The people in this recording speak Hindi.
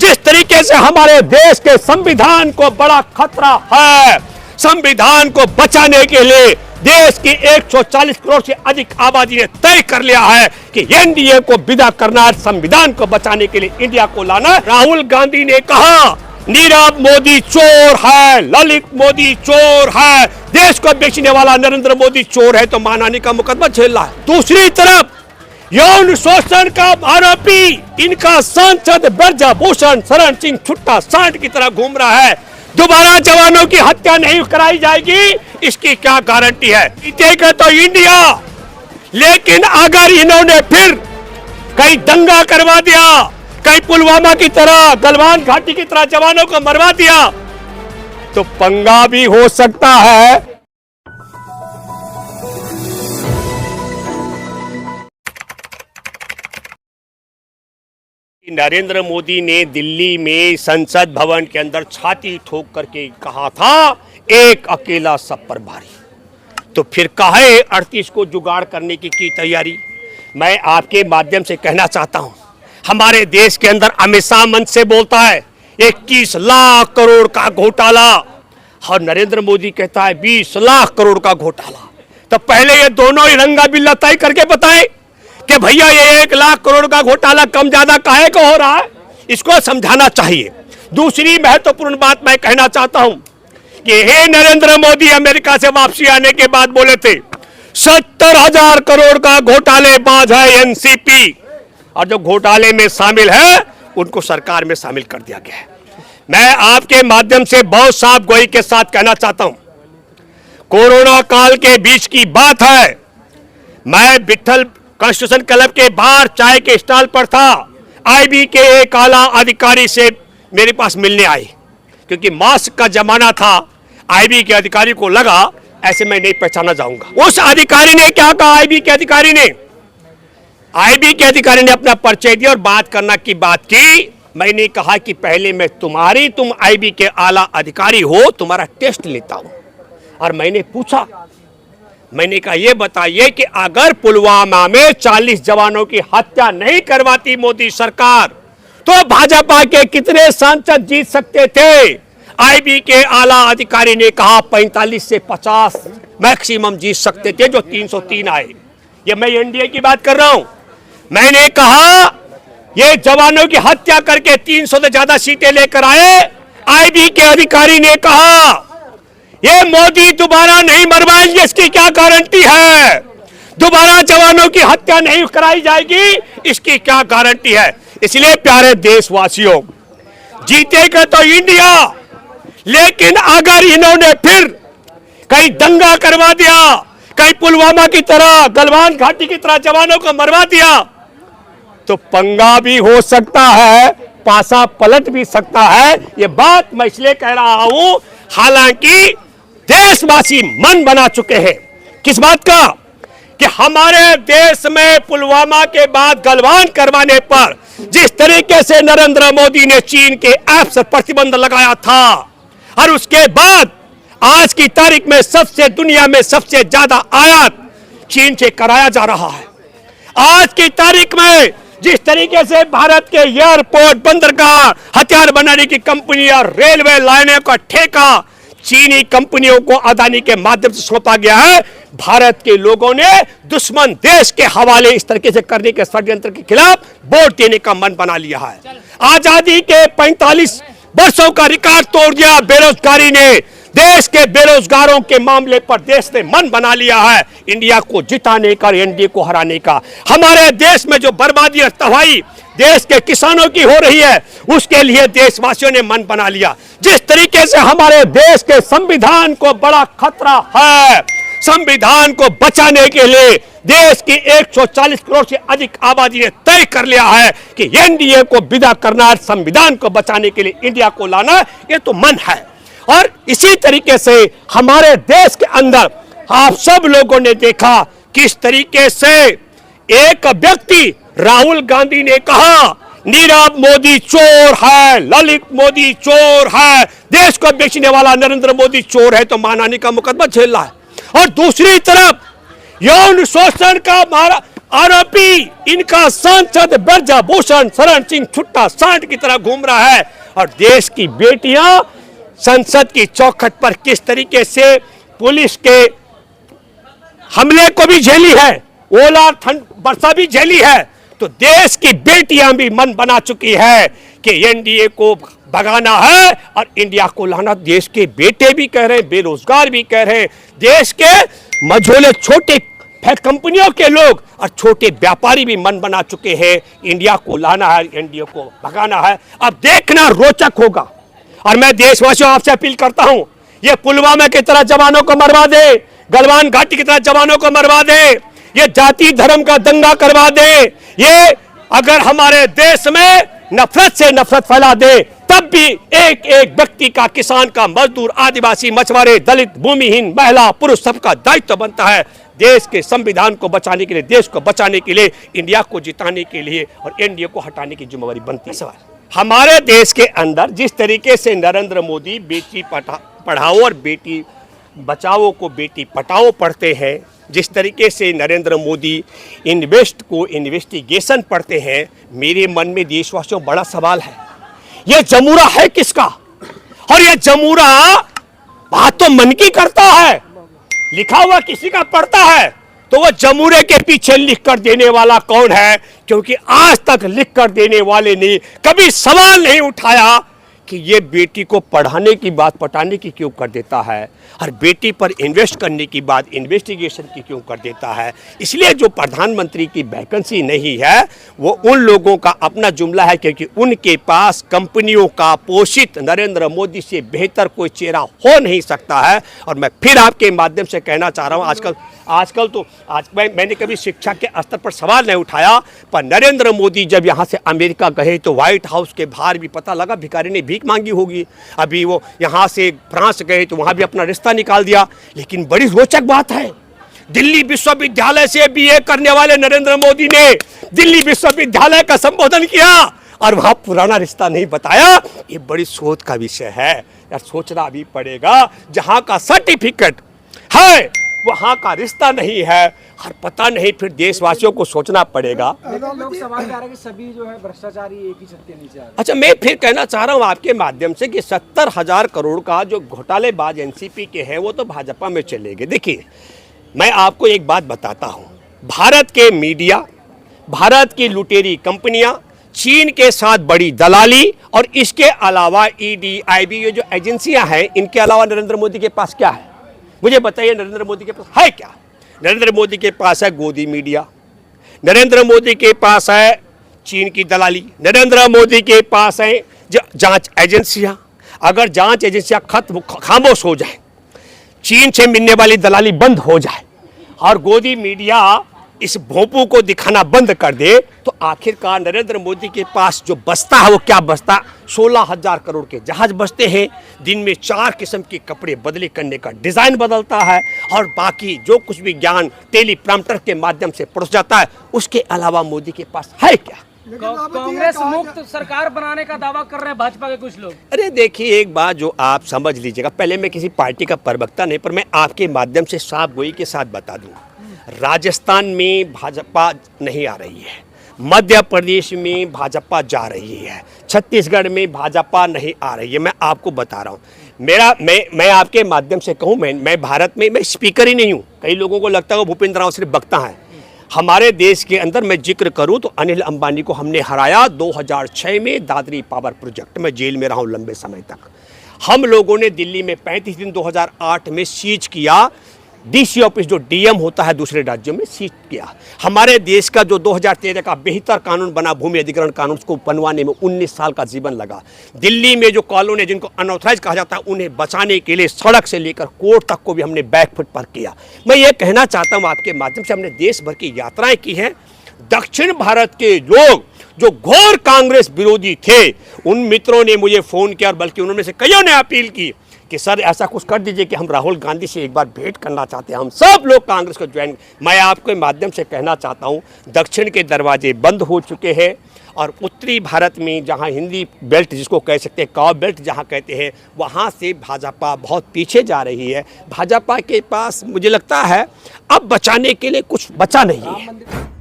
जिस तरीके से हमारे देश के संविधान को बड़ा खतरा है, संविधान को बचाने के लिए देश की 140 करोड़ से अधिक आबादी ने तय कर लिया है कि एनडीए को विदा करना है, संविधान को बचाने के लिए इंडिया को लाना। राहुल गांधी ने कहा नीरव मोदी चोर है, ललित मोदी चोर है, देश को बेचने वाला नरेंद्र मोदी चोर है, तो मानहानि का मुकदमा झेल रहा है। दूसरी तरफ यौन शोषण का आरोपी इनका सांसद ब्रजभूषण शरण सिंह छुट्टा सांड की तरह घूम रहा है। दोबारा जवानों की हत्या नहीं कराई जाएगी, इसकी क्या गारंटी है? जीतेगा तो इंडिया, लेकिन अगर इन्होंने फिर कहीं दंगा करवा दिया, कहीं पुलवामा की तरह, गलवान घाटी की तरह जवानों को मरवा दिया, तो पंगा भी हो सकता है। नरेंद्र मोदी ने दिल्ली में संसद भवन के अंदर छाती ठोक करके कहा था एक अकेला सब पर भारी, तो फिर काहे 38 को जुगाड़ करने की तैयारी? मैं आपके माध्यम से कहना चाहता हूं, हमारे देश के अंदर अमित शाह मंच से बोलता है 21 लाख करोड़ का घोटाला, और नरेंद्र मोदी कहता है 20 लाख करोड़ का घोटाला। तो पहले ये दोनों ही रंगा बिल्ला तय करके बताएं कि भैया ये 1 लाख करोड़ का घोटाला कम ज्यादा काहे को हो रहा है, इसको समझाना चाहिए। दूसरी महत्वपूर्ण बात मैं कहना चाहता हूं कि हे नरेंद्र मोदी अमेरिका से वापसी आने के बाद बोले थे 70,000 करोड़ का घोटालेबाज है एनसीपी, और जो घोटाले में शामिल है उनको सरकार में शामिल कर दिया गया है। मैं आपके माध्यम से बहुत साफ गोई के साथ कहना चाहता हूं, कोरोना काल के बीच की बात है, मैं विठल कॉन्स्टिट्यूशन क्लब के बाहर चाय के स्टॉल पर था, आईबी के एक आला अधिकारी से मेरे पास मिलने आए, क्योंकि मास्क का जमाना था, आईबी के अधिकारी को लगा ऐसे मैं नहीं पहचाना जाऊंगा। उस अधिकारी ने क्या कहा, आईबी के अधिकारी ने अपना परिचय दिया और बात करना की बात की। मैंने कहा कि पहले मैं तुम आईबी के आला अधिकारी हो, तुम्हारा टेस्ट लेता हूं। और मैंने पूछा, मैंने कहा ये बताइए कि अगर पुलवामा में 40 जवानों की हत्या नहीं करवाती मोदी सरकार, तो भाजपा के कितने सांसद जीत सकते थे? आईबी के आला अधिकारी ने कहा 45 से 50 मैक्सिमम जीत सकते थे, जो 303 आए। ये मैं एनडीए की बात कर रहा हूं। मैंने कहा ये जवानों की हत्या करके 300 से ज्यादा सीटें लेकर आए। आईबी के अधिकारी ने कहा ये मोदी दोबारा नहीं मरवाएंगे, इसकी क्या गारंटी है? दोबारा जवानों की हत्या नहीं कराई जाएगी, इसकी क्या गारंटी है? इसलिए प्यारे देशवासियों, जीतेगा तो इंडिया, लेकिन अगर इन्होंने फिर कहीं दंगा करवा दिया, कहीं पुलवामा की तरह, गलवान घाटी की तरह जवानों को मरवा दिया, तो पंगा भी हो सकता है, पासा पलट भी सकता है। ये बात मैं इसलिए कह रहा हूं, हालांकि देशवासी मन बना चुके हैं किस बात का, कि हमारे देश में पुलवामा के बाद गलवान करवाने पर जिस तरीके से नरेंद्र मोदी ने चीन के ऐप से प्रतिबंध लगाया था, और उसके बाद आज की तारीख में दुनिया में सबसे ज्यादा आयात चीन से कराया जा रहा है। आज की तारीख में जिस तरीके से भारत के एयरपोर्ट, बंदरगाह, हथियार बनाने की कंपनी और रेलवे लाइनों का ठेका चीनी कंपनियों को अदानी के माध्यम से सौंपा गया है, भारत के लोगों ने दुश्मन देश के हवाले इस तरीके से करने के षड्यंत्र के खिलाफ वोट देने का मन बना लिया है। आजादी के 45 वर्षों का रिकॉर्ड तोड़ दिया बेरोजगारी ने। देश के बेरोजगारों के मामले पर देश ने मन बना लिया है इंडिया को जिताने का, एनडीए को हराने का। हमारे देश में जो बर्बादी और तबाही देश के किसानों की हो रही है, उसके लिए देशवासियों ने मन बना लिया। जिस तरीके से हमारे देश के संविधान को बड़ा खतरा है, संविधान को बचाने के लिए देश की 140 करोड़ से अधिक आबादी ने तय कर लिया है कि एनडीए को विदा करना, संविधान को बचाने के लिए इंडिया को लाना, ये तो मन है। और इसी तरीके से हमारे देश के अंदर आप सब लोगों ने देखा किस तरीके से एक व्यक्ति राहुल गांधी ने कहा नीरव मोदी चोर है, ललित मोदी चोर है, देश को बेचने वाला नरेंद्र मोदी चोर है, तो मानहानि का मुकदमा झेल रहा है। और दूसरी तरफ यौन शोषण का आरोपी इनका सांसद ब्रजभूषण शरण सिंह छुट्टा सांड की तरह घूम रहा है और देश की बेटियां संसद की चौखट पर किस तरीके से पुलिस के हमले को भी झेली है, ओला ठंड वर्षा भी झेली है, तो देश की बेटियां भी मन बना चुकी है कि एनडीए को भगाना है और इंडिया को लाना। देश के बेटे भी कह रहे हैं, बेरोजगार भी कह रहे हैं, देश के मझोले छोटे कंपनियों के लोग और छोटे व्यापारी भी मन बना चुके हैं इंडिया को लाना है, एनडीए को भगाना है। अब देखना रोचक होगा और मैं देशवासियों आपसे अपील करता हूं, ये पुलवामा की तरह जवानों को मरवा दे, गलवान घाटी की तरह जवानों को मरवा दे, ये जाति धर्म का दंगा करवा दे, ये अगर हमारे देश में नफरत से नफरत फैला दे, तब भी एक एक व्यक्ति का, किसान का, मजदूर, आदिवासी, मछुआरे, दलित, भूमिहीन, महिला, पुरुष सबका दायित्व बनता है देश के संविधान को बचाने के लिए, देश को बचाने के लिए, इंडिया को जिताने के लिए और एनडीए को हटाने की जिम्मेवारी बनती है। सवाल हमारे देश के अंदर जिस तरीके से नरेंद्र मोदी बेटी पढ़ाओ और बेटी बचाओ को बेटी पटाओ पढ़ते हैं, जिस तरीके से नरेंद्र मोदी इन्वेस्ट को इन्वेस्टिगेशन पढ़ते हैं, मेरे मन में देशवासियों बड़ा सवाल है, ये जमूरा है किसका? और ये जमूरा बात तो मन की करता है, लिखा हुआ किसी का पढ़ता है, तो वो जमूरे के पीछे लिख कर देने वाला कौन है? क्योंकि आज तक लिख कर देने वाले ने कभी सवाल नहीं उठाया कि ये बेटी को पढ़ाने की बात पटाने की क्यों कर देता है और बेटी पर इन्वेस्ट करने की बात इन्वेस्टिगेशन की क्यों कर देता है। इसलिए जो प्रधानमंत्री की वैकेंसी नहीं है वो उन लोगों का अपना जुमला है, क्योंकि उनके पास कंपनियों का पोषित नरेंद्र मोदी से बेहतर कोई चेहरा हो नहीं सकता है। और मैं फिर आपके माध्यम से कहना चाह रहा हूँ, आज मैंने कभी शिक्षा के स्तर पर सवाल नहीं उठाया, पर नरेंद्र मोदी जब यहाँ से अमेरिका गए तो व्हाइट हाउस के बाहर भी पता लगा भिखारी ने भीख मांगी होगी। अभी वो यहाँ से फ्रांस गए तो वहाँ भी अपना रिश्ता निकाल दिया। लेकिन बड़ी रोचक बात है, दिल्ली विश्वविद्यालय से बीए करने वाले नरेंद्र मोदी ने दिल्ली विश्वविद्यालय का संबोधन किया और वहाँ पुराना रिश्ता नहीं बताया। ये बड़ी शोध का विषय है यार, सोचना भी पड़ेगा। जहाँ का सर्टिफिकेट है वहाँ का रिश्ता नहीं है, और पता नहीं, फिर देशवासियों को सोचना पड़ेगा। लोग सवाल कर रहे हैं कि सभी जो है भ्रष्टाचारी एक ही छत के नीचे आ गए। अच्छा, मैं फिर कहना चाह रहा हूँ आपके माध्यम से कि 70,000 करोड़ का जो घोटालेबाज एनसीपी के हैं वो तो भाजपा में चले गए। देखिए, मैं आपको एक बात बताता हूँ, भारत के मीडिया, भारत की लुटेरी कंपनियां, चीन के साथ बड़ी दलाली और इसके अलावा ईडी, आईबी, ये जो एजेंसियां हैं, इनके अलावा नरेंद्र मोदी के पास क्या है? मुझे बताइए, नरेंद्र मोदी के पास है क्या? नरेंद्र मोदी के पास है गोदी मीडिया, नरेंद्र मोदी के पास है चीन की दलाली, नरेंद्र मोदी के पास है जांच एजेंसियां। अगर जांच एजेंसियां खामोश हो जाए, चीन से मिलने वाली दलाली बंद हो जाए और गोदी मीडिया इस भोंपू को दिखाना बंद कर दे, तो आखिरकार नरेंद्र मोदी के पास जो बचता है वो क्या बचता? 16,000 करोड़ के जहाज बचते हैं, दिन में 4 किस्म के कपड़े बदली करने का डिजाइन बदलता है और बाकी जो कुछ भी ज्ञान टेलीप्रॉम्प्टर के माध्यम से परोस जाता है। उसके अलावा मोदी के पास है क्या? कांग्रेस मुक्त सरकार बनाने का दावा कर रहे हैं भाजपा के कुछ लोग। अरे देखिए, एक बात जो आप समझ लीजिएगा, पहले मैं किसी पार्टी का प्रवक्ता नहीं, पर मैं आपके माध्यम से साफ गोई के साथ बता दूं, राजस्थान में भाजपा नहीं आ रही है, मध्य प्रदेश में भाजपा जा रही है, छत्तीसगढ़ में भाजपा नहीं आ रही है। मैं आपको बता रहा हूँ, मैं आपके माध्यम से कहूँ, मैं भारत में मैं स्पीकर ही नहीं हूँ। कई लोगों को लगता है वो भूपेंद्र राव सिर्फ वक्ता है। हमारे देश के अंदर मैं जिक्र करूँ तो अनिल अंबानी को हमने हराया 2006 में दादरी पावर प्रोजेक्ट में, जेल में रहा हूँ लंबे समय तक। हम लोगों ने दिल्ली में 35 दिन 2008 में सीज किया, डीसी ऑफिस जो डीएम होता है दूसरे राज्यों में, सीज किया। हमारे देश का जो 2013 का बेहतर कानून बना, भूमि अधिग्रहण कानून, उसको बनवाने में 19 साल का जीवन लगा। दिल्ली में जो कॉलोनी जिनको अनऑथराइज कहा जाता है, उन्हें बचाने के लिए सड़क से लेकर कोर्ट तक को भी हमने बैकफुट पर किया। मैं ये कहना चाहता हूँ आपके माध्यम से, हमने देश भर की यात्राएं की हैं। दक्षिण भारत के लोग जो घोर कांग्रेस विरोधी थे, उन मित्रों ने मुझे फ़ोन किया और बल्कि उन्होंने से कईयों ने अपील की कि सर ऐसा कुछ कर दीजिए कि हम राहुल गांधी से एक बार भेंट करना चाहते हैं, हम सब लोग कांग्रेस को ज्वाइन। मैं आपके माध्यम से कहना चाहता हूं, दक्षिण के दरवाजे बंद हो चुके हैं और उत्तरी भारत में जहां हिंदी बेल्ट जिसको कह सकते हैं, काव बेल्ट जहां कहते हैं, वहां से भाजपा बहुत पीछे जा रही है। भाजपा के पास मुझे लगता है अब बचाने के लिए कुछ बचा नहीं है।